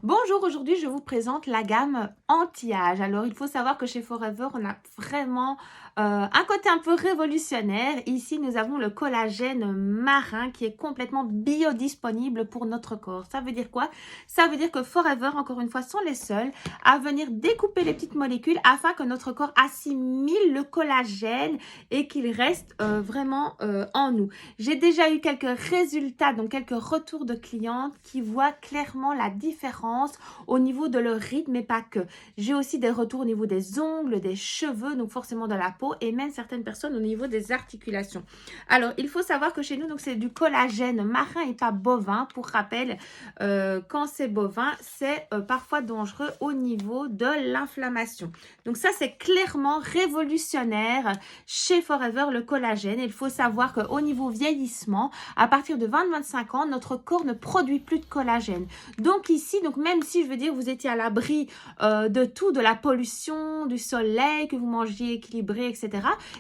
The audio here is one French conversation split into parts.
Bonjour, aujourd'hui je vous présente la gamme anti-âge. Alors il faut savoir que chez Forever, on a vraiment un côté un peu révolutionnaire. Ici, nous avons le collagène marin qui est complètement biodisponible pour notre corps. Ça veut dire quoi? Ça veut dire que Forever, encore une fois, sont les seuls à venir découper les petites molécules afin que notre corps assimile le collagène et qu'il reste vraiment en nous. J'ai déjà eu quelques résultats, donc quelques retours de clientes qui voient clairement la différence au niveau de leur rythme, mais pas que. J'ai aussi des retours au niveau des ongles, des cheveux, donc forcément de la peau, et même certaines personnes au niveau des articulations. Alors, il faut savoir que chez nous, donc c'est du collagène marin et pas bovin. Pour rappel, quand c'est bovin, c'est parfois dangereux au niveau de l'inflammation. Donc ça, c'est clairement révolutionnaire chez Forever, le collagène. Il faut savoir qu'au niveau vieillissement, à partir de 20-25 ans, notre corps ne produit plus de collagène. Donc ici, donc même si je veux dire vous étiez à l'abri de tout, de la pollution, du soleil, que vous mangiez équilibré, etc.,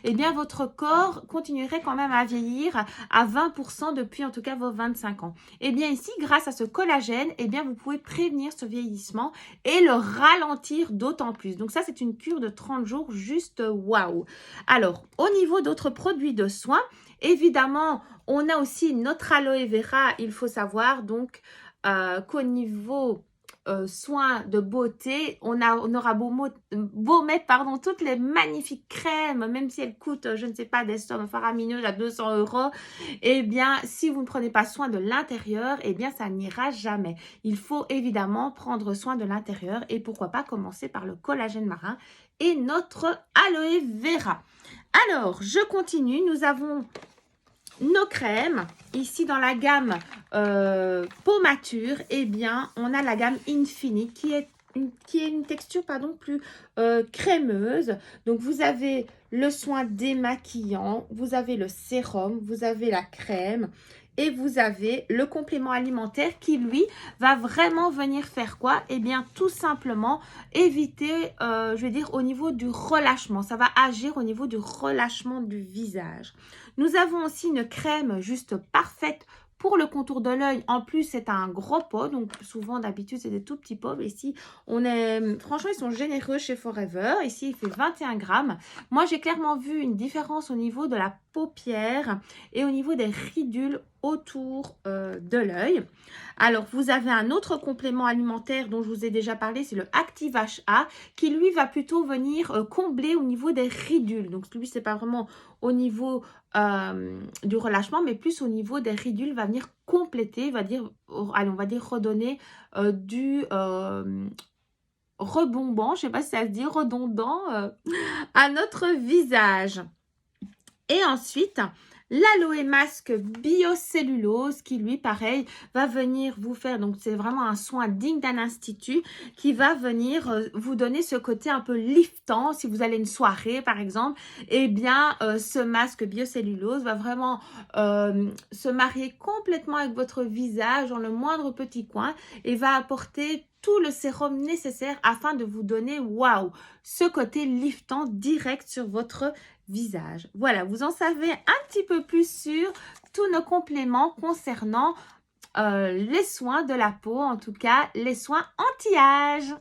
eh bien votre corps continuerait quand même à vieillir à 20% depuis en tout cas vos 25 ans. Eh bien ici, grâce à ce collagène, eh bien vous pouvez prévenir ce vieillissement et le ralentir d'autant plus. Donc ça, c'est une cure de 30 jours juste waouh. Alors, au niveau d'autres produits de soins, évidemment, on a aussi notre aloe vera, il faut savoir donc qu'au niveau soins de beauté, on aura beau mettre toutes les magnifiques crèmes, même si elles coûtent, je ne sais pas, des sommes faramineuses à 200 €, eh bien, si vous ne prenez pas soin de l'intérieur, eh bien, ça n'ira jamais. Il faut évidemment prendre soin de l'intérieur et pourquoi pas commencer par le collagène marin et notre aloe vera. Alors, je continue. Nous avons nos crèmes. Ici, dans la gamme peau mature, eh bien, on a la gamme Infinite qui est une texture plus crémeuse. Donc, vous avez le soin démaquillant, vous avez le sérum, vous avez la crème et vous avez le complément alimentaire qui, lui, va vraiment venir faire quoi? Eh bien, tout simplement éviter, je vais dire, au niveau du relâchement. Ça va agir au niveau du relâchement du visage. Nous avons aussi une crème juste parfaite pour le contour de l'œil. En plus, c'est un gros pot. Donc, souvent, d'habitude, c'est des tout petits pots. Ici, franchement, ils sont généreux chez Forever. Ici, il fait 21 grammes. Moi, j'ai clairement vu une différence au niveau de la paupière et au niveau des ridules autour de l'œil. Alors, vous avez un autre complément alimentaire dont je vous ai déjà parlé, c'est le Active HA, qui lui va plutôt venir combler au niveau des ridules. Donc, lui, c'est pas vraiment au niveau du relâchement, mais plus au niveau des ridules, va venir compléter, allez, on va dire redonner du rebombant, je sais pas si ça se dit, redondant à notre visage. Et ensuite, l'aloe masque biocellulose qui, lui, pareil, va venir vous faire, donc c'est vraiment un soin digne d'un institut qui va venir vous donner ce côté un peu liftant. Si vous allez à une soirée, par exemple, eh bien, ce masque biocellulose va vraiment se marier complètement avec votre visage dans le moindre petit coin et va apporter tout le sérum nécessaire afin de vous donner, waouh, ce côté liftant direct sur votre visage. Voilà, vous en savez un petit peu plus sur tous nos compléments concernant les soins de la peau, en tout cas les soins anti-âge.